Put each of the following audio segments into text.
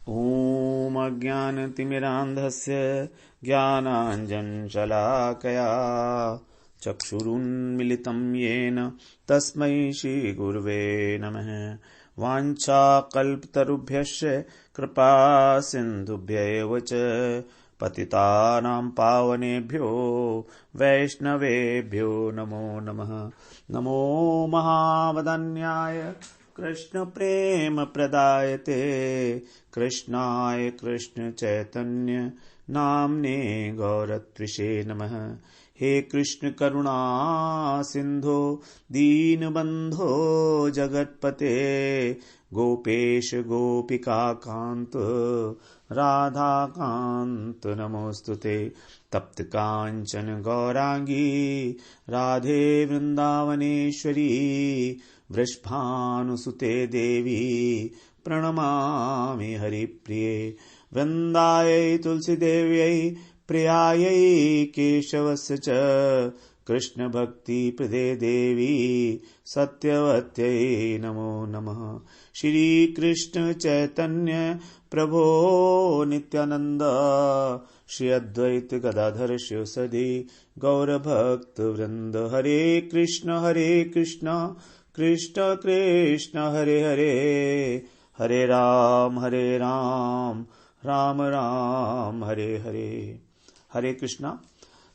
ॐ अज्ञानतिमिरान्धस्य ज्ञानाञ्जनशलाकया चक्षुरुन्मिलितं येन तस्मै श्रीगुरुवे नमः। वाञ्छाकल्पतरुभ्यश्च कृपासिन्धुभ्यैव च पतितानां पावनेभ्यो वैष्णवेभ्यो नमो नमः। नमो महावदन्याय कृष्ण प्रेम प्रदायते कृष्णाय कृष्ण चैतन्य नाम्ने गौरत्विषे नमः। हे कृष्ण करुणा सिंधो दीनबंधो जगत्पते गोपेश गोपिका कांत राधा कांत नमोस्तुते। तप्त कांचन गौरांगी राधे वृंदावनेश्वरी वृषभानुसुते देवी प्रणमामि हरिप्रिये। वृन्दायै तुलसीदेव्यै प्रियायै केशवस्य च कृष्णभक्तिप्रदे देवी सत्यवत्यै नमो नमः। श्रीकृष्ण चैतन्य प्रभो नित्यानंद श्री अद्वैत गदाधर शिवसदि गौरभक्तवृंद। हरे कृष्ण कृष्ण कृष्ण हरे हरे हरे राम राम राम हरे हरे। हरे कृष्णा।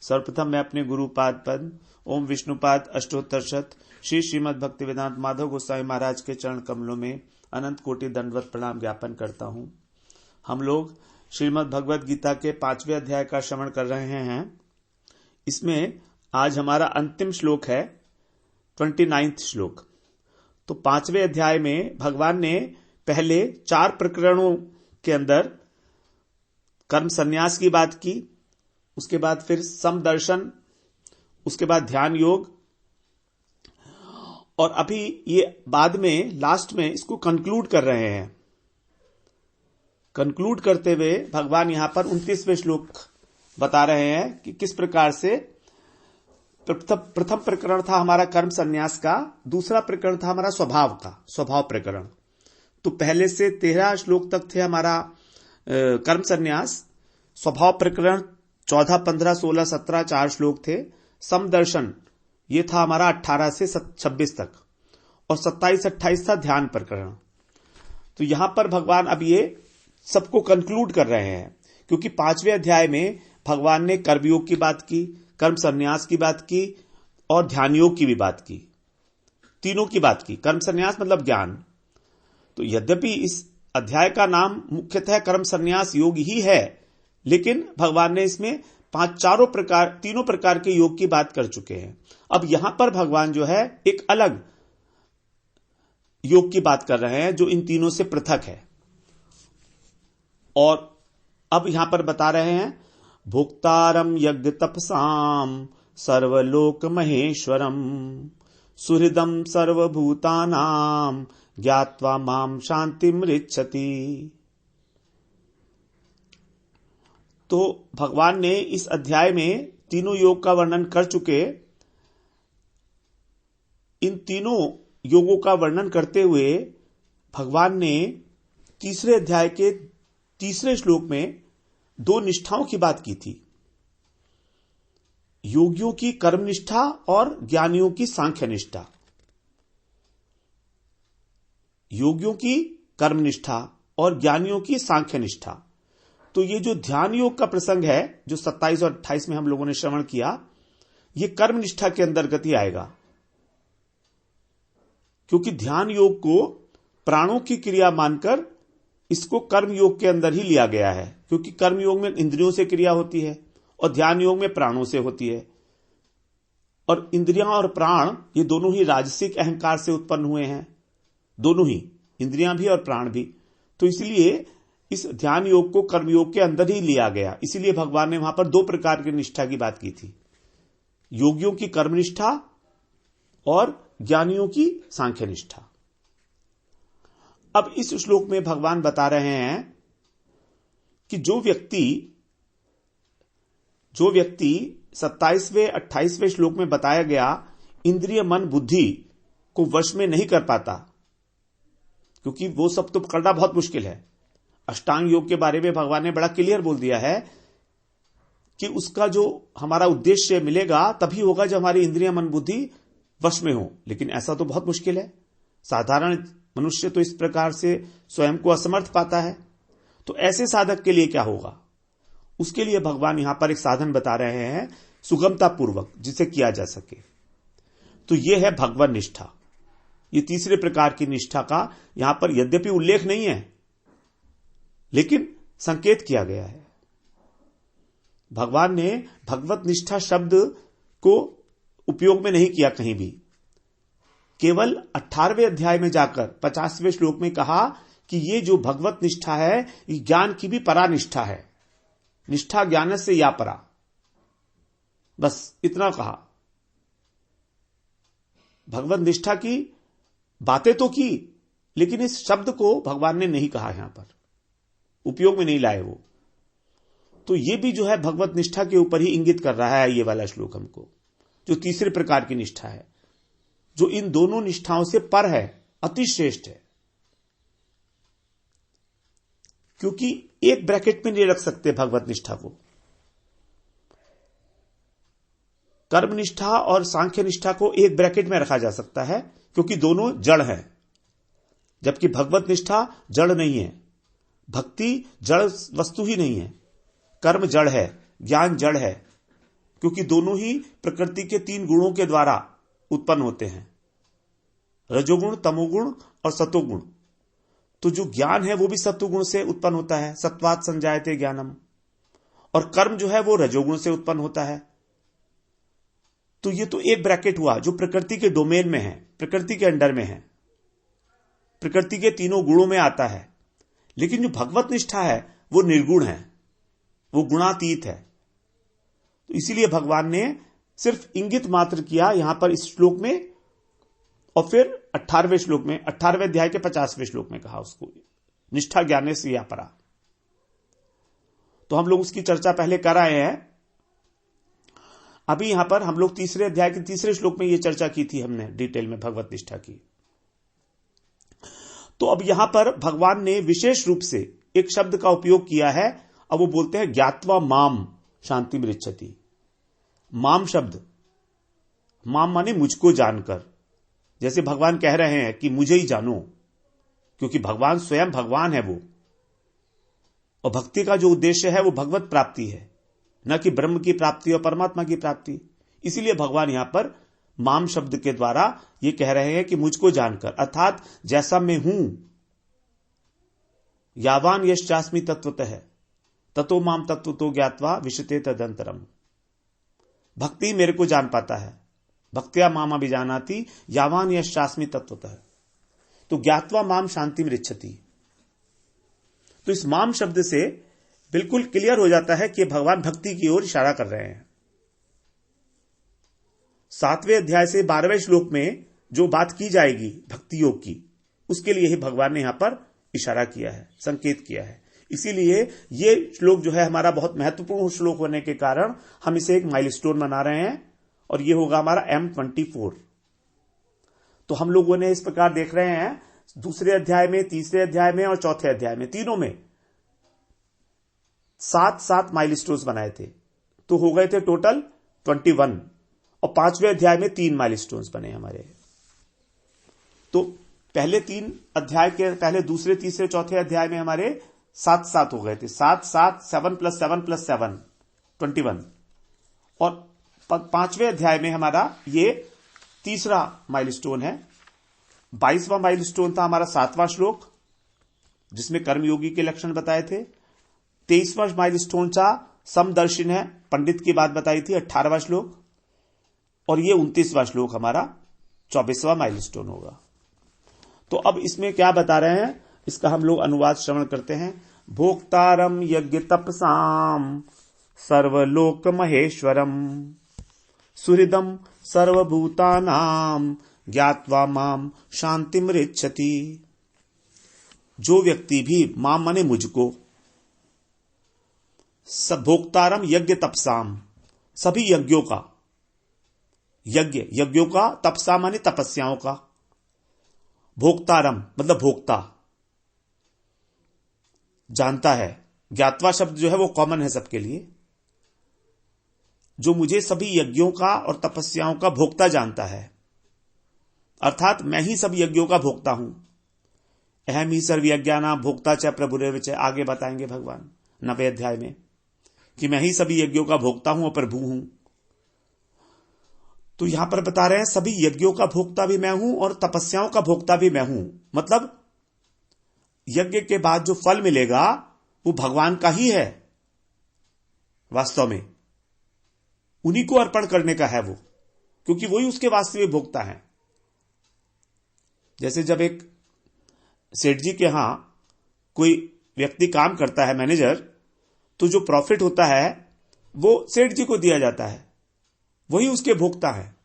सर्वप्रथम मैं अपने गुरुपाद पद ओम विष्णुपाद अष्टोत्तरशत श्री श्रीमद् भक्तिवेदांत माधव गोस्वामी महाराज के चरण कमलों में अनंत कोटि दंडवत प्रणाम ज्ञापन करता हूं। हम लोग श्रीमद् भगवद गीता के 5वें अध्याय का श्रवण कर रहे हैं। इसमें आज हमारा अंतिम श्लोक है 29वां श्लोक। तो 5वें अध्याय में भगवान ने पहले 4 प्रकरणों के अंदर कर्म संन्यास की बात की, उसके बाद फिर समदर्शन, उसके बाद ध्यान योग, और अभी ये बाद में लास्ट में इसको कंक्लूड कर रहे हैं। कंक्लूड करते हुए भगवान यहां पर 29वें श्लोक बता रहे हैं कि किस प्रकार से प्रथम प्रकरण था हमारा कर्म संन्यास का, दूसरा प्रकरण था हमारा स्वभाव प्रकरण। तो पहले से 13 श्लोक तक थे हमारा कर्म संन्यास। स्वभाव प्रकरण 14, 15, 16, 17 4 श्लोक थे। समदर्शन ये था हमारा 18 से 26 तक, और 27, 28 था ध्यान प्रकरण। तो यहां पर भगवान अब ये सबको कंक्लूड कर रहे हैं, क्योंकि 5वें अध्याय में भगवान ने कर्मयोग की बात की, कर्म संन्यास की बात की और ध्यान योग की भी बात की, तीनों की बात की। कर्म संन्यास मतलब ज्ञान। तो यद्यपि इस अध्याय का नाम मुख्यतः कर्म संन्यास योग ही है, लेकिन भगवान ने इसमें तीनों प्रकार के योग की बात कर चुके हैं। अब यहां पर भगवान जो है एक अलग योग की बात कर रहे हैं जो इन तीनों से पृथक है। और अब यहां पर बता रहे हैं भोक्तारम यज्ञ तपसाम सर्वलोक महेश्वरम सुहृदम सर्वभूतानाम ज्ञात्वा माम शांतिमृच्छति। तो भगवान ने इस अध्याय में तीनों योग का वर्णन कर चुके। इन तीनों योगों का वर्णन करते हुए भगवान ने तीसरे अध्याय के तीसरे श्लोक में 2 निष्ठाओं की बात की थी, योगियों की कर्म निष्ठा और ज्ञानियों की सांख्य निष्ठा। योगियों की कर्म निष्ठा और ज्ञानियों की सांख्य निष्ठा। तो ये जो ध्यान योग का प्रसंग है जो 27 और 28 में हम लोगों ने श्रवण किया, ये कर्म निष्ठा के अंतर्गत ही आएगा, क्योंकि ध्यान योग को प्राणों की क्रिया मानकर इसको कर्म योग के अंदर ही लिया गया है, क्योंकि कर्म योग में इंद्रियों से क्रिया होती है और ध्यान योग में प्राणों से होती है। और इंद्रियां और प्राण ये दोनों ही राजसिक अहंकार से उत्पन्न हुए हैं, दोनों ही, इंद्रियां भी और प्राण भी। तो इसलिए इस ध्यान योग को कर्म योग के अंदर ही लिया गया। इसीलिए भगवान ने वहां पर 2 प्रकार की निष्ठा की बात की थी, योगियों की कर्म निष्ठा और ज्ञानियों की सांख्य निष्ठा। अब इस श्लोक में भगवान बता रहे हैं कि जो व्यक्ति 27वें 28वें श्लोक में बताया गया इंद्रिय मन बुद्धि को वश में नहीं कर पाता, क्योंकि वो सब तो करना बहुत मुश्किल है। अष्टांग योग के बारे में भगवान ने बड़ा क्लियर बोल दिया है कि उसका जो हमारा उद्देश्य मिलेगा तभी होगा जब हमारी इंद्रिय मन बुद्धि वश में हो, लेकिन ऐसा तो बहुत मुश्किल है। साधारण मनुष्य तो इस प्रकार से स्वयं को असमर्थ पाता है। तो ऐसे साधक के लिए क्या होगा? उसके लिए भगवान यहां पर एक साधन बता रहे हैं सुगमता पूर्वक जिसे किया जा सके। तो यह है भगवत निष्ठा। ये तीसरे प्रकार की निष्ठा का यहां पर यद्यपि उल्लेख नहीं है लेकिन संकेत किया गया है। भगवान ने भगवत निष्ठा शब्द को उपयोग में नहीं किया कहीं भी, केवल 18वें अध्याय में जाकर 50वें श्लोक में कहा कि ये जो भगवत निष्ठा है ये ज्ञान की भी परानिष्ठा है। निष्ठा ज्ञान से या परा, बस इतना कहा। भगवत निष्ठा की बातें तो की लेकिन इस शब्द को भगवान ने नहीं कहा, यहां पर उपयोग में नहीं लाए वो। तो ये भी जो है भगवत निष्ठा के ऊपर ही इंगित कर रहा है ये वाला श्लोक हमको, जो तीसरे प्रकार की निष्ठा है, जो इन दोनों निष्ठाओं से पर है, अति श्रेष्ठ है। क्योंकि एक ब्रैकेट में नहीं रख सकते भगवत निष्ठा को। कर्म निष्ठा और सांख्य निष्ठा को एक ब्रैकेट में रखा जा सकता है क्योंकि दोनों जड़ हैं, जबकि भगवत निष्ठा जड़ नहीं है। भक्ति जड़ वस्तु ही नहीं है, कर्म जड़ है, ज्ञान जड़ है, क्योंकि दोनों ही प्रकृति के 3 गुणों के द्वारा उत्पन्न होते हैं, रजोगुण, तमोगुण और सतोगुण। तो जो ज्ञान है वो भी सत्वगुण से उत्पन्न होता है, सत्वात् संजायते ज्ञानम, और कर्म जो है वो रजोगुण से उत्पन्न होता है। तो ये तो एक ब्रैकेट हुआ जो प्रकृति के डोमेन में है, प्रकृति के अंडर में है, प्रकृति के 3 गुणों में आता है। लेकिन जो भगवत निष्ठा है वो निर्गुण है, वो गुणातीत है। तो इसीलिए भगवान ने सिर्फ इंगित मात्र किया यहां पर इस श्लोक में, और फिर 18वें श्लोक में, 18वें अध्याय के 50वें श्लोक में कहा उसको, निष्ठा ज्ञाने से या परा। तो हम लोग उसकी चर्चा पहले कर आए हैं। अभी यहां पर हम लोग तीसरे अध्याय के तीसरे श्लोक में यह चर्चा की थी हमने डिटेल में भगवत निष्ठा की। तो अब यहां पर भगवान ने विशेष रूप से एक शब्द का उपयोग किया है। अब वो बोलते हैं ज्ञात्वा माम शांति मृच्छति। माम शब्द, माम माने मुझको जानकर, जैसे भगवान कह रहे हैं कि मुझे ही जानो, क्योंकि भगवान स्वयं भगवान है वो, और भक्ति का जो उद्देश्य है वो भगवत प्राप्ति है, न कि ब्रह्म की प्राप्ति और परमात्मा की प्राप्ति। इसीलिए भगवान यहां पर माम शब्द के द्वारा ये कह रहे हैं कि मुझको जानकर, अर्थात जैसा मैं हूं, यावान यश्चास्मि तत्वतः ततो माम तत्वतो ज्ञात्वा विशते तदंतरम। भक्ति मेरे को जान पाता है, भक्त्या माम अभिजानाति यावान यश्चास्मि तत्वतः। तो ज्ञात्वा माम शांति मृच्छति। तो इस माम शब्द से बिल्कुल क्लियर हो जाता है कि भगवान भक्ति की ओर इशारा कर रहे हैं। 7वें अध्याय से 12वें श्लोक में जो बात की जाएगी भक्ति योग की, उसके लिए ही भगवान ने यहां पर इशारा किया है, संकेत किया है। इसीलिए ये श्लोक जो है हमारा बहुत महत्वपूर्ण श्लोक होने के कारण हम इसे एक माइलस्टोन बना रहे हैं, और ये होगा हमारा M24। तो हम लोगों ने इस प्रकार देख रहे हैं दूसरे अध्याय में, तीसरे अध्याय में और चौथे अध्याय में, तीनों में 7-7 माइलस्टोन्स बनाए थे, तो हो गए थे टोटल 21, और 5वें अध्याय में 3 माइलस्टोन्स बने हमारे। तो पहले 3 अध्याय के, पहले दूसरे तीसरे चौथे अध्याय में हमारे 7-7 हो गए थे, 7-7 7 + 7 + 7 21, और 5वें अध्याय में हमारा ये तीसरा माइलस्टोन है। 22वां माइलस्टोन था हमारा 7वां श्लोक, जिसमें कर्मयोगी के लक्षण बताए थे। 23वां माइलस्टोन था समदर्शन है, पंडित की बात बताई थी, 18वां श्लोक, और ये 29वां श्लोक हमारा 24वां माइलस्टोन होगा। तो अब इसमें क्या बता रहे हैं, इसका हम लोग अनुवाद श्रवण करते हैं। भोक्तारम यज्ञ तपसाम सर्वलोक महेश्वरम सुहृदम सर्वभूतानाम ज्ञात्वा माम शांतिमृच्छति। जो व्यक्ति भी, माम माने मुझको, सब भोक्तारम यज्ञ तपसाम, सभी यज्ञों का, यज्ञों का, तपसा माने तपस्याओं का, भोक्तारम मतलब भोक्ता, जानता है। ज्ञात्वा शब्द जो है वो कॉमन है सबके लिए। जो मुझे सभी यज्ञों का और तपस्याओं का भोक्ता जानता है, अर्थात मैं ही सब यज्ञों का भोक्ता हूं। अहम ही सर्वयज्ञानां भोक्ता च प्रभुरेव च, आगे बताएंगे भगवान 90वें अध्याय में कि मैं ही सभी यज्ञों का भोक्ता हूं और प्रभु हूं। तो यहां पर बता रहे हैं सभी यज्ञों का भोक्ता भी मैं हूं और तपस्याओं का भोक्ता भी मैं हूं। मतलब यज्ञ के बाद जो फल मिलेगा वो भगवान का ही है, वास्तव में उन्हीं को अर्पण करने का है वो, क्योंकि वही उसके वास्तविक भोक्ता है। जैसे जब एक सेठ जी के यहां कोई व्यक्ति काम करता है, मैनेजर, तो जो प्रॉफिट होता है वो सेठ जी को दिया जाता है, वही उसके भोक्ता है।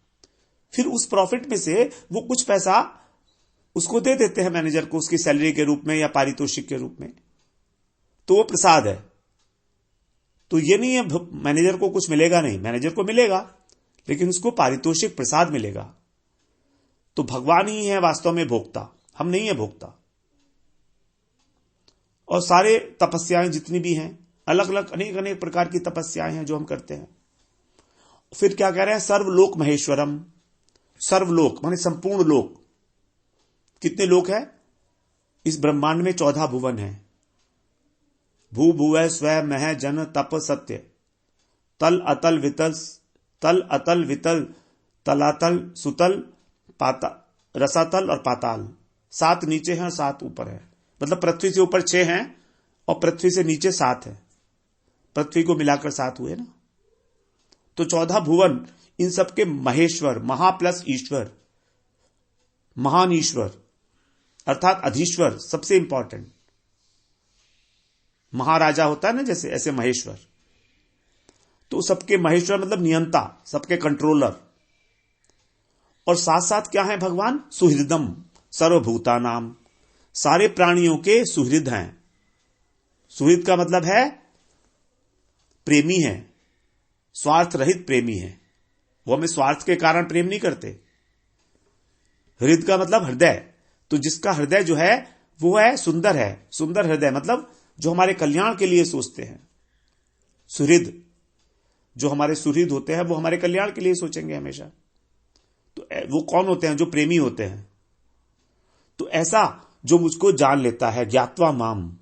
फिर उस प्रॉफिट में से वो कुछ पैसा उसको दे देते हैं मैनेजर को, उसकी सैलरी के रूप में या पारितोषिक के रूप में, तो वो प्रसाद है। तो ये नहीं है मैनेजर को कुछ मिलेगा, नहीं, मैनेजर को मिलेगा लेकिन उसको पारितोषिक प्रसाद मिलेगा। तो भगवान ही है वास्तव में भोक्ता, हम नहीं है भोक्ता। और सारे तपस्याएं जितनी भी हैं, अलग अलग अनेक अनेक प्रकार की तपस्याएं हैं जो हम करते हैं। फिर क्या कह रहे हैं, सर्वलोक महेश्वरम। सर्वलोक माने संपूर्ण लोक। कितने लोक है इस ब्रह्मांड में? 14 भुवन है। भू भुवः स्व मह जन तप सत्य, तल अतल वितल, तल अतल वितल, तलातल सुतल, रसातल और पाताल। 7 नीचे हैं और 7 ऊपर है। मतलब पृथ्वी से ऊपर 6 हैं और पृथ्वी से नीचे 7 है। पृथ्वी को मिलाकर 7 हुए ना। तो 14 भुवन, इन सबके महेश्वर, महा प्लस ईश्वर, महान ईश्वर अर्थात अधीश्वर, सबसे इंपॉर्टेंट। महाराजा होता है ना जैसे, ऐसे महेश्वर। तो सबके महेश्वर मतलब नियंता, सबके कंट्रोलर। और साथ साथ क्या है भगवान? सुहृदम सर्वभूतानाम, सारे प्राणियों के सुहृद हैं। सुहृद का मतलब है प्रेमी है, स्वार्थ रहित प्रेमी है। वो हमें स्वार्थ के कारण प्रेम नहीं करते। हृदय का मतलब हृदय, तो जिसका हृदय जो है वो है सुंदर, है सुंदर हृदय, मतलब जो हमारे कल्याण के लिए सोचते हैं। सुहृद, जो हमारे सुहृद होते हैं वो हमारे कल्याण के लिए सोचेंगे हमेशा। तो वो कौन होते हैं? जो प्रेमी होते हैं। तो ऐसा जो मुझको जान लेता है, ज्ञात्वा माम,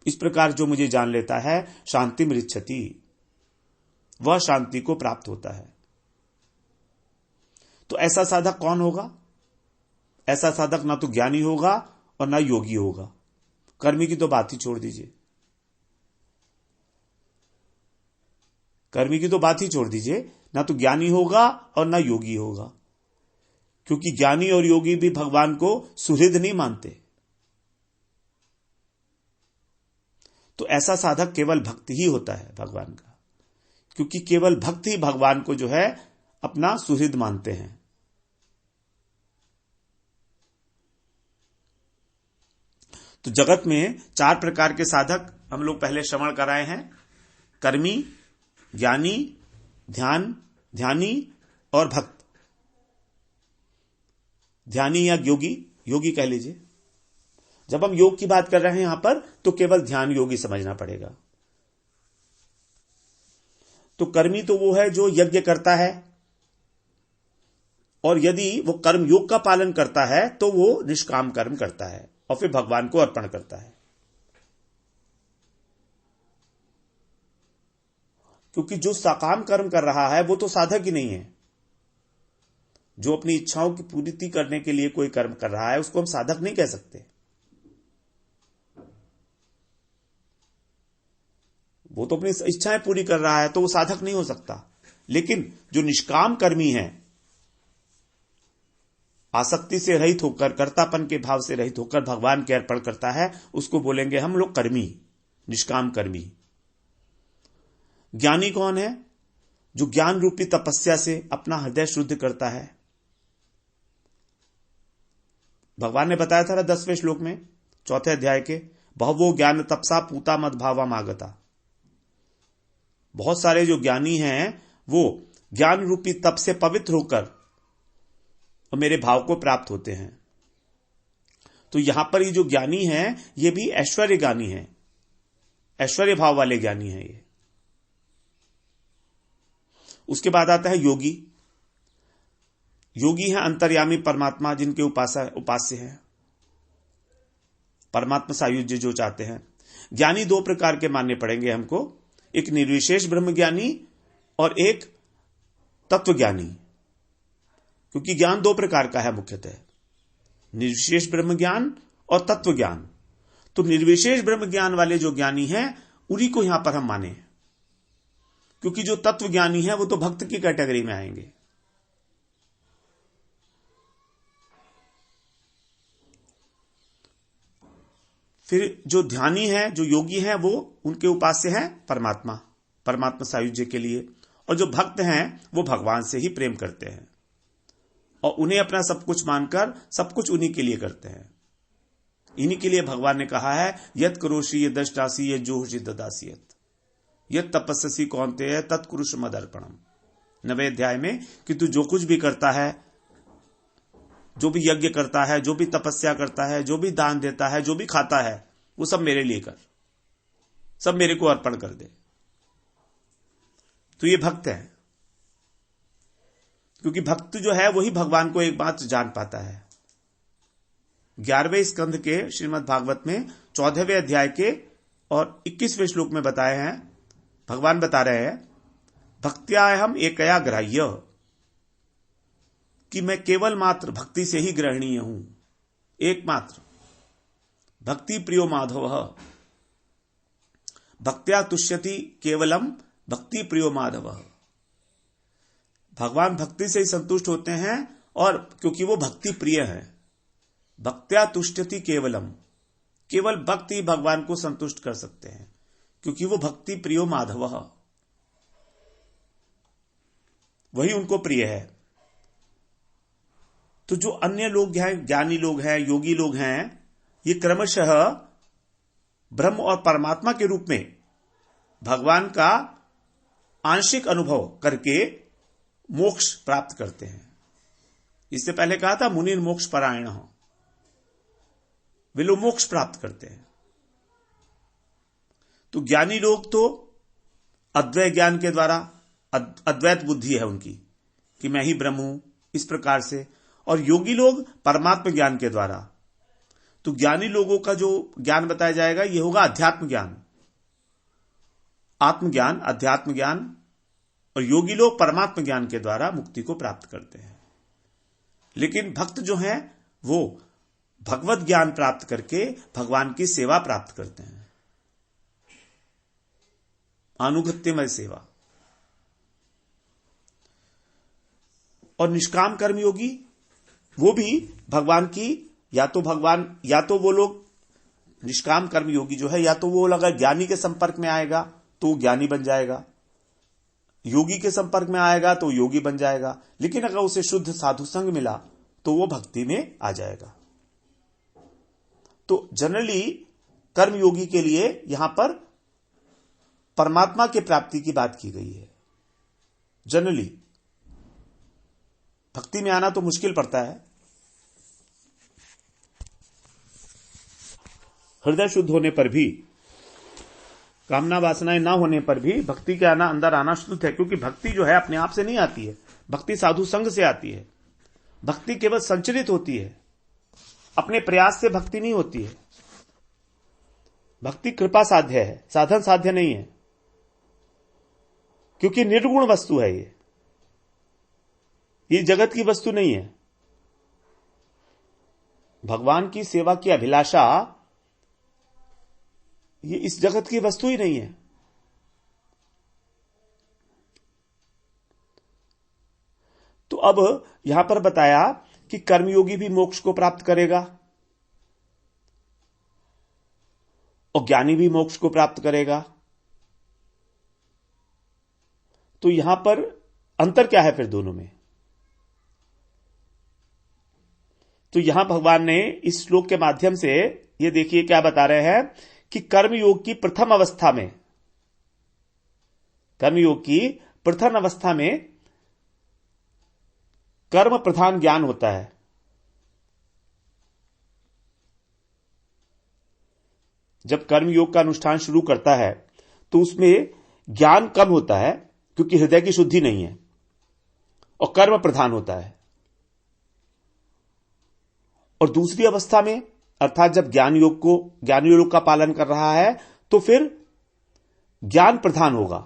इस प्रकार जो मुझे जान लेता है, शांतिम रिच्छति, वह शांति को प्राप्त होता है। तो ऐसा साधक कौन होगा? ऐसा साधक ना तो ज्ञानी होगा और ना योगी होगा। कर्मी की तो बात ही छोड़ दीजिए, कर्मी की तो बात ही छोड़ दीजिए, ना तो ज्ञानी होगा और ना योगी होगा। क्योंकि ज्ञानी और योगी भी भगवान को सुहृद नहीं मानते। तो ऐसा साधक केवल भक्त ही होता है भगवान का, क्योंकि केवल भक्त ही भगवान को जो है अपना सुहृद मानते हैं। तो जगत में 4 प्रकार के साधक हम लोग पहले श्रवण कराए हैं, कर्मी, ज्ञानी, ध्यानी और भक्त। ध्यानी या योगी, योगी कह लीजिए। जब हम योग की बात कर रहे हैं यहां पर, तो केवल ध्यान योगी समझना पड़ेगा। तो कर्मी तो वो है जो यज्ञ करता है, और यदि वो कर्म योग का पालन करता है तो वो निष्काम कर्म करता है और फिर भगवान को अर्पण करता है। क्योंकि जो सकाम कर्म कर रहा है वो तो साधक ही नहीं है। जो अपनी इच्छाओं की पूर्ति करने के लिए कोई कर्म कर रहा है उसको हम साधक नहीं कह सकते। वो तो अपनी इच्छाएं पूरी कर रहा है तो वो साधक नहीं हो सकता। लेकिन जो निष्काम कर्मी है, आसक्ति से रहित होकर, कर्तापन के भाव से रहित होकर भगवान के अर्पण करता है, उसको बोलेंगे हम लोग कर्मी, निष्काम कर्मी। ज्ञानी कौन है? जो ज्ञान रूपी तपस्या से अपना हृदय शुद्ध करता है। भगवान ने बताया था 10वें श्लोक में 4थे अध्याय के, बहुवो ज्ञान तपसा पूता मद्भावम आगता। बहुत सारे जो ज्ञानी हैं वो ज्ञान रूपी तप से पवित्र होकर और मेरे भाव को प्राप्त होते हैं। तो यहां पर ये जो ज्ञानी हैं ये भी ऐश्वर्य ज्ञानी हैं, ऐश्वर्य भाव वाले ज्ञानी हैं ये। उसके बाद आता है योगी। योगी हैं अंतर्यामी परमात्मा, जिनके उपास्य हैं, परमात्मा सायुज्य जो चाहते हैं। ज्ञानी दो प्रकार के मानने पड़ेंगे हमको, एक निर्विशेष ब्रह्म ज्ञानी और एक तत्व ज्ञानी, क्योंकि ज्ञान दो प्रकार का है मुख्यतः, निर्विशेष ब्रह्म ज्ञान और तत्व ज्ञान। तो निर्विशेष ब्रह्म ज्ञान वाले जो ज्ञानी हैं उन्हीं को यहां पर हम माने, क्योंकि जो तत्व ज्ञानी है वो तो भक्त की कैटेगरी में आएंगे। फिर जो ध्यानी है, जो योगी है, वो उनके उपास्य है परमात्मा, परमात्मा सायुज्य के लिए। और जो भक्त हैं वो भगवान से ही प्रेम करते हैं और उन्हें अपना सब कुछ मानकर सब कुछ उन्हीं के लिए करते हैं। इन्हीं के लिए भगवान ने कहा है, यत करोषि ये दष्टासी ये जोषि ददासियत यत तपस्सी कौन्तेय तत्कुरुष मदर्पणम। 9वें अध्याय में कि तू जो कुछ भी करता है, जो भी यज्ञ करता है, जो भी तपस्या करता है, जो भी दान देता है, जो भी खाता है, वो सब मेरे लिए कर, सब मेरे को अर्पण कर दे। तो ये भक्त है, क्योंकि भक्त जो है वही भगवान को एक बात जान पाता है। 11वें स्कंध के श्रीमद् भागवत में 14वें अध्याय के और 21वें श्लोक में बताए हैं, भगवान बता रहे हैं, भक्त्या हम एकया ग्राह्य, कि मैं केवल मात्र भक्ति से ही ग्रहणीय हूं, एकमात्र भक्ति प्रियो माधव, भक्त्या तुष्यति केवलम भक्ति प्रियो माधव। भगवान भक्ति से ही संतुष्ट होते हैं, और क्योंकि वो भक्ति प्रिय है। भक्त्या तुष्यति केवलम, केवल भक्ति भगवान को संतुष्ट कर सकते हैं, क्योंकि वो भक्ति प्रियो माधव, वही उनको प्रिय है। तो जो अन्य लोग हैं, ज्ञानी लोग हैं, योगी लोग हैं, ये क्रमशः ब्रह्म और परमात्मा के रूप में भगवान का आंशिक अनुभव करके मोक्ष प्राप्त करते हैं। इससे पहले कहा था मुनि मोक्ष परायण हो, वे लोग मोक्ष प्राप्त करते हैं। तो ज्ञानी लोग तो अद्वैत ज्ञान के द्वारा, अद्वैत बुद्धि है उनकी कि मैं ही ब्रह्म हूं, इस प्रकार से, और योगी लोग परमात्म ज्ञान के द्वारा। तो ज्ञानी लोगों का जो ज्ञान बताया जाएगा यह होगा अध्यात्म ज्ञान, आत्मज्ञान, अध्यात्म ज्ञान, और योगी लोग परमात्म ज्ञान के द्वारा मुक्ति को प्राप्त करते हैं। लेकिन भक्त जो हैं वो भगवत ज्ञान प्राप्त करके भगवान की सेवा प्राप्त करते हैं, अनुगत्यमय सेवा। और निष्काम कर्मयोगी वो भी भगवान की, या तो वो लोग निष्काम कर्मयोगी जो है, या तो वो अगर ज्ञानी के संपर्क में आएगा तो ज्ञानी बन जाएगा, योगी के संपर्क में आएगा तो योगी बन जाएगा, लेकिन अगर उसे शुद्ध साधु संग मिला तो वो भक्ति में आ जाएगा। तो जनरली कर्मयोगी के लिए यहां पर परमात्मा के प्राप्ति की बात की गई है। जनरली भक्ति में आना तो मुश्किल पड़ता है, हृदय शुद्ध होने पर भी, कामना वासनाएं ना होने पर भी भक्ति के अंदर आना शुद्ध है, क्योंकि भक्ति जो है अपने आप से नहीं आती है, भक्ति साधु संग से आती है। भक्ति केवल संचरित होती है, अपने प्रयास से भक्ति नहीं होती है। भक्ति कृपा साध्य है, साधन साध्य नहीं है, क्योंकि निर्गुण वस्तु है ये जगत की वस्तु नहीं है। भगवान की सेवा की अभिलाषा ये इस जगत की वस्तु ही नहीं है। तो अब यहां पर बताया कि कर्मयोगी भी मोक्ष को प्राप्त करेगा और ज्ञानी भी मोक्ष को प्राप्त करेगा। तो यहां पर अंतर क्या है फिर दोनों में? तो यहां भगवान ने इस श्लोक के माध्यम से ये देखिए क्या बता रहे हैं कि कर्मयोग की प्रथम अवस्था में, कर्मयोग की प्रथम अवस्था में कर्म प्रधान ज्ञान होता है। जब कर्म योग का अनुष्ठान शुरू करता है तो उसमें ज्ञान कम होता है क्योंकि हृदय की शुद्धि नहीं है और कर्म प्रधान होता है। और दूसरी अवस्था में अर्थात जब ज्ञान योग का पालन कर रहा है तो फिर ज्ञान प्रधान होगा।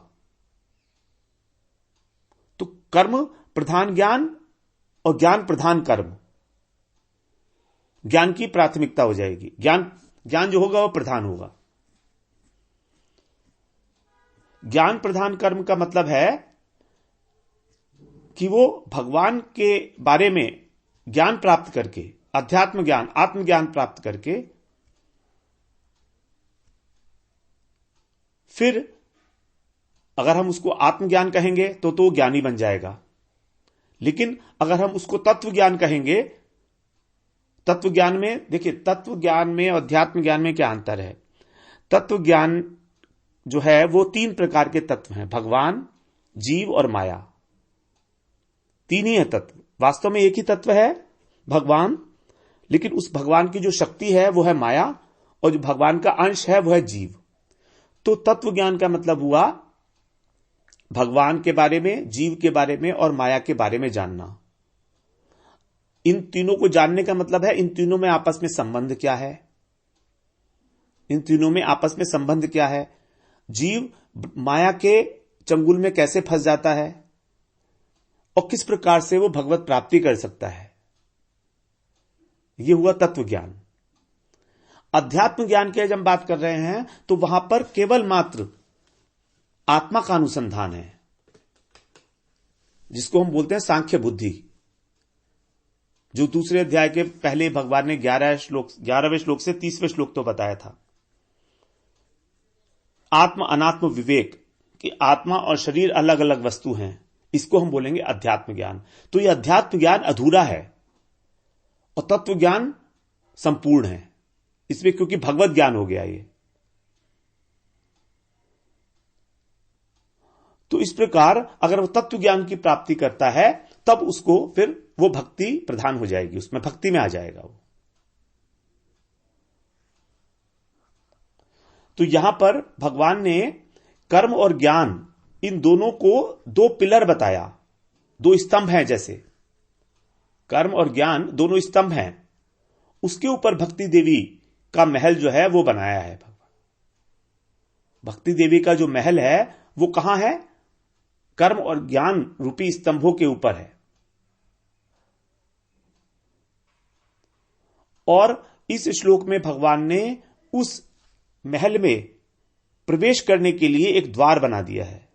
तो कर्म प्रधान ज्ञान और ज्ञान प्रधान कर्म, ज्ञान की प्राथमिकता हो जाएगी। ज्ञान जो होगा वह प्रधान होगा। ज्ञान प्रधान कर्म का मतलब है कि वो भगवान के बारे में ज्ञान प्राप्त करके, अध्यात्म ज्ञान, आत्मज्ञान प्राप्त करके फिर अगर हम उसको आत्मज्ञान कहेंगे तो ज्ञानी बन जाएगा। लेकिन अगर हम उसको तत्व ज्ञान कहेंगे, तत्व ज्ञान में देखिए, तत्व ज्ञान में और अध्यात्म ज्ञान में क्या अंतर है। तत्व ज्ञान जो है वो 3 प्रकार के तत्व हैं, भगवान, जीव और माया। 3 ही है तत्व। वास्तव में एक ही तत्व है भगवान, लेकिन उस भगवान की जो शक्ति है वो है माया और जो भगवान का अंश है वो है जीव। तो तत्व ज्ञान का मतलब हुआ भगवान के बारे में, जीव के बारे में और माया के बारे में जानना। इन तीनों को जानने का मतलब है इन तीनों में आपस में संबंध क्या है, इन तीनों में आपस में संबंध क्या है। जीव माया के चंगुल में कैसे फंस जाता है और किस प्रकार से वो भगवत प्राप्ति कर सकता है, यह हुआ तत्व ज्ञान। अध्यात्म ज्ञान की जब हम बात कर रहे हैं तो वहां पर केवल मात्र आत्मा का अनुसंधान है, जिसको हम बोलते हैं सांख्य बुद्धि, जो दूसरे अध्याय के पहले भगवान ने 11वें श्लोक से 30वें श्लोक तो बताया था। आत्म अनात्म विवेक कि आत्मा और शरीर अलग अलग वस्तु हैं, इसको हम बोलेंगे अध्यात्म ज्ञान। तो यह अध्यात्म ज्ञान अधूरा है और तत्व ज्ञान संपूर्ण है इसमें, क्योंकि भगवत ज्ञान हो गया ये। तो इस प्रकार अगर वो तत्व ज्ञान की प्राप्ति करता है तब उसको फिर वो भक्ति प्रधान हो जाएगी, उसमें भक्ति में आ जाएगा वो। तो यहां पर भगवान ने कर्म और ज्ञान इन दोनों को 2 पिलर बताया, 2 स्तंभ हैं। जैसे कर्म और ज्ञान दोनों स्तंभ हैं, उसके ऊपर भक्ति देवी का महल जो है वो बनाया है भगवान। भक्ति देवी का जो महल है वो कहां है, कर्म और ज्ञान रूपी स्तंभों के ऊपर है। और इस श्लोक में भगवान ने उस महल में प्रवेश करने के लिए एक द्वार बना दिया है।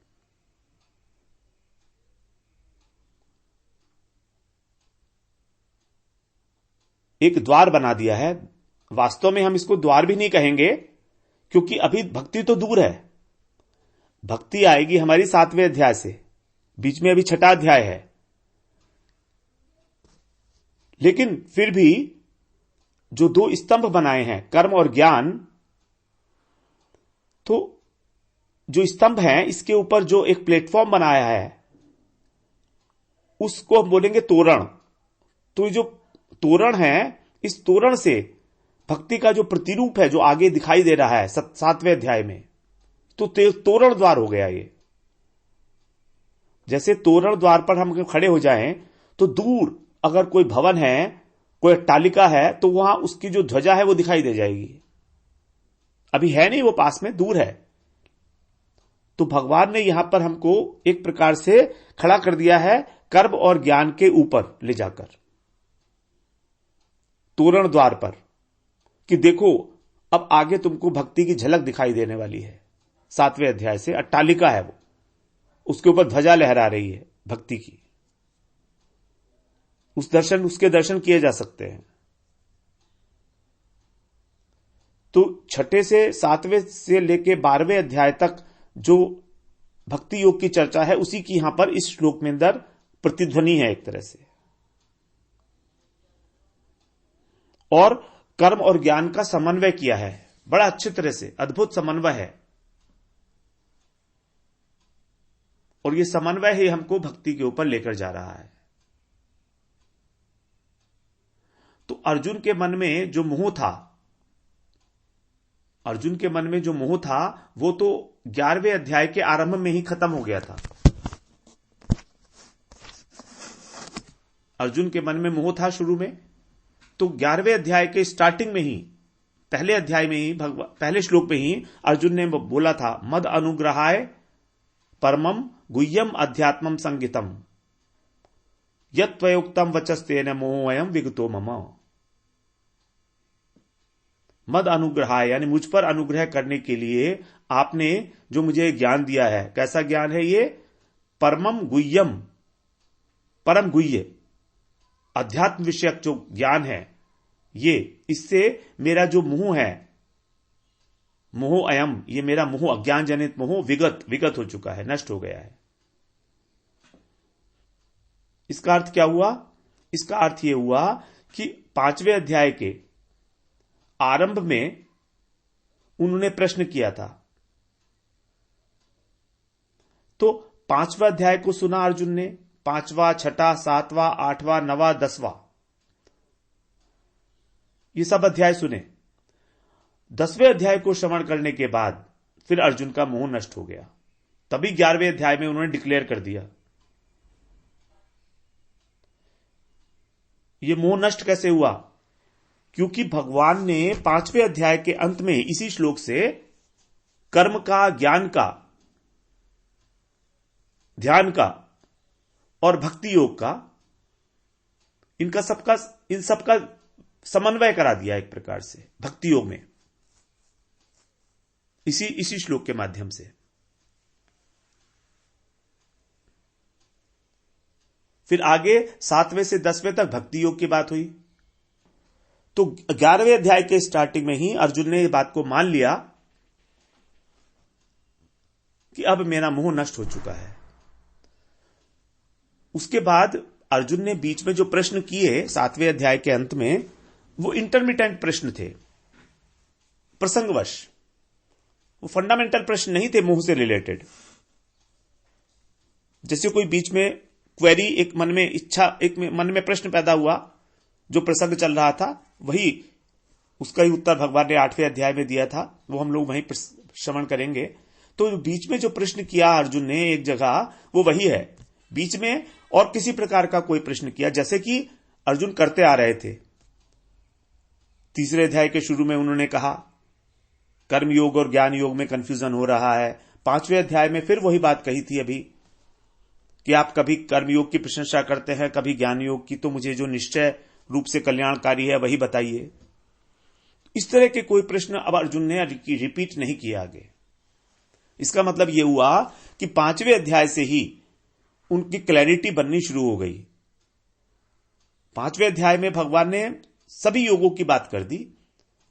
एक द्वार बना दिया है। वास्तव में हम इसको द्वार भी नहीं कहेंगे, क्योंकि अभी भक्ति तो दूर है। भक्ति आएगी हमारी 7वें अध्याय से, बीच में अभी 6ठा अध्याय है। लेकिन फिर भी जो 2 स्तंभ बनाए हैं, कर्म और ज्ञान, तो जो स्तंभ हैं इसके ऊपर जो एक प्लेटफॉर्म बनाया है उसको हम बोलेंगे तोरण। तो जो तोरण है, इस तोरण से भक्ति का जो प्रतिरूप है जो आगे दिखाई दे रहा है 7वें अध्याय में, तो तोरण द्वार हो गया ये। जैसे तोरण द्वार पर हम खड़े हो जाएं तो दूर अगर कोई भवन है, कोई अट्टालिका है, तो वहां उसकी जो ध्वजा है वो दिखाई दे जाएगी। अभी है नहीं, वो पास में, दूर है। तो भगवान ने यहां पर हमको एक प्रकार से खड़ा कर दिया है कर्म और ज्ञान के ऊपर ले जाकर, तोरण द्वार पर, कि देखो अब आगे तुमको भक्ति की झलक दिखाई देने वाली है। 7वें अध्याय से अट्टालिका है वो, उसके ऊपर ध्वजा लहरा रही है भक्ति की। उसके दर्शन किए जा सकते हैं। तो 6ठे से 7वें से लेके 12वें अध्याय तक जो भक्ति योग की चर्चा है उसी की यहां पर इस श्लोक में अंदर प्रतिध्वनि है एक तरह से। और कर्म और ज्ञान का समन्वय किया है बड़ा अच्छी तरह से, अद्भुत समन्वय है। और यह समन्वय ही हमको भक्ति के ऊपर लेकर जा रहा है। तो अर्जुन के मन में जो मोह था अर्जुन के मन में जो मोह था वो तो 11वें अध्याय के आरंभ में ही खत्म हो गया था। अर्जुन के मन में मोह था शुरू में, तो 11वें अध्याय के स्टार्टिंग में ही, पहले अध्याय में ही, पहले श्लोक में ही अर्जुन ने बोला था, मद अनुग्रहाय परमम गुह्यम अध्यात्मम संगीतम यत् त्वयोक्तम वचस्तेन मोहयम विगतो मम। मद अनुग्रहाय यानी मुझ पर अनुग्रह करने के लिए आपने जो मुझे ज्ञान दिया है, कैसा ज्ञान है ये? परमम गुह्यम, परम गुह्य अध्यात्म विषयक जो ज्ञान है ये, इससे मेरा जो मोह है, मोह अयम, ये मेरा मोह, अज्ञान जनित मोह विगत हो चुका है, नष्ट हो गया है। इसका अर्थ क्या हुआ? इसका अर्थ यह हुआ कि 5वें अध्याय के आरंभ में उन्होंने प्रश्न किया था, तो 5वां अध्याय को सुना अर्जुन ने, 5वां, 6वां, 7वां, 8वां, 9वां, 10वां, ये सब अध्याय सुने। 10वें अध्याय को श्रवण करने के बाद फिर अर्जुन का मोह नष्ट हो गया। तभी 11वें अध्याय में उन्होंने डिक्लेयर कर दिया। ये मोह नष्ट कैसे हुआ? क्योंकि भगवान ने 5वें अध्याय के अंत में इसी श्लोक से कर्म का, ज्ञान का, ध्यान का और भक्ति योग का, इन सबका समन्वय करा दिया एक प्रकार से भक्ति योग में, इसी श्लोक के माध्यम से। फिर आगे 7वें से 10वें तक भक्ति योग की बात हुई। तो 11वें अध्याय के स्टार्टिंग में ही अर्जुन ने इस बात को मान लिया कि अब मेरा मोह नष्ट हो चुका है। उसके बाद अर्जुन ने बीच में जो प्रश्न किए 7वें अध्याय के अंत में, वो इंटरमिटेंट प्रश्न थे, प्रसंगवश, वो फंडामेंटल प्रश्न नहीं थे मोह से रिलेटेड। जैसे कोई बीच में क्वेरी, एक मन में इच्छा, एक मन में प्रश्न पैदा हुआ, जो प्रसंग चल रहा था वही, उसका ही उत्तर भगवान ने 8वें अध्याय में दिया था, वो हम लोग वहीं श्रवण करेंगे। तो बीच में जो प्रश्न किया अर्जुन ने एक जगह, वो वही है। बीच में और किसी प्रकार का कोई प्रश्न किया, जैसे कि अर्जुन करते आ रहे थे। 3रे अध्याय के शुरू में उन्होंने कहा कर्म योग और ज्ञान योग में कंफ्यूजन हो रहा है। 5वें अध्याय में फिर वही बात कही थी अभी, कि आप कभी कर्मयोग की प्रशंसा करते हैं, कभी ज्ञान योग की, तो मुझे जो निश्चय रूप से कल्याणकारी है वही बताइए। इस तरह के कोई प्रश्न अब अर्जुन ने रिपीट नहीं किया आगे। इसका मतलब यह हुआ कि 5वें अध्याय से ही उनकी क्लैरिटी बननी शुरू हो गई। 5वें अध्याय में भगवान ने सभी योगों की बात कर दी,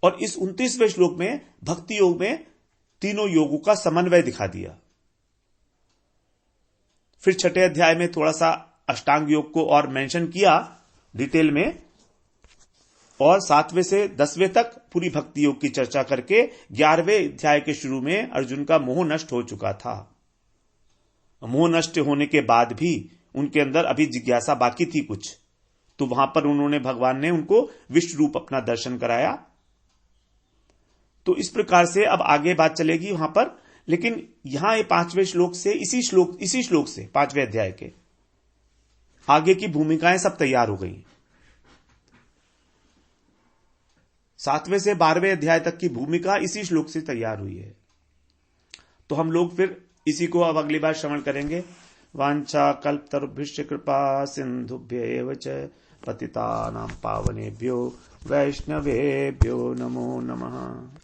और इस 29वें श्लोक में भक्ति योग में तीनों योगों का समन्वय दिखा दिया। फिर 6ठे अध्याय में थोड़ा सा अष्टांग योग को और मेंशन किया डिटेल में, और 7वें से 10वें तक पूरी भक्ति योग की चर्चा करके 11वें अध्याय के शुरू में अर्जुन का मोह नष्ट हो चुका था। मोह नष्ट होने के बाद भी उनके अंदर अभी जिज्ञासा बाकी थी कुछ, तो वहां पर भगवान ने उनको विश्व रूप अपना दर्शन कराया। तो इस प्रकार से अब आगे बात चलेगी वहां पर, लेकिन यहां ये 5वें श्लोक से, इसी श्लोक से 5वें अध्याय के आगे की भूमिकाएं सब तैयार हो गई। 7वें से 12वें अध्याय तक की भूमिका इसी श्लोक से तैयार हुई है। तो हम लोग फिर इसी को अब अगली बार श्रवण करेंगे। वांछा कल्पतरुभ्यश्च कृपा सिंधुभ्य एव च पतितानां पावनेभ्यो वैष्णवेभ्यो नमो नमः।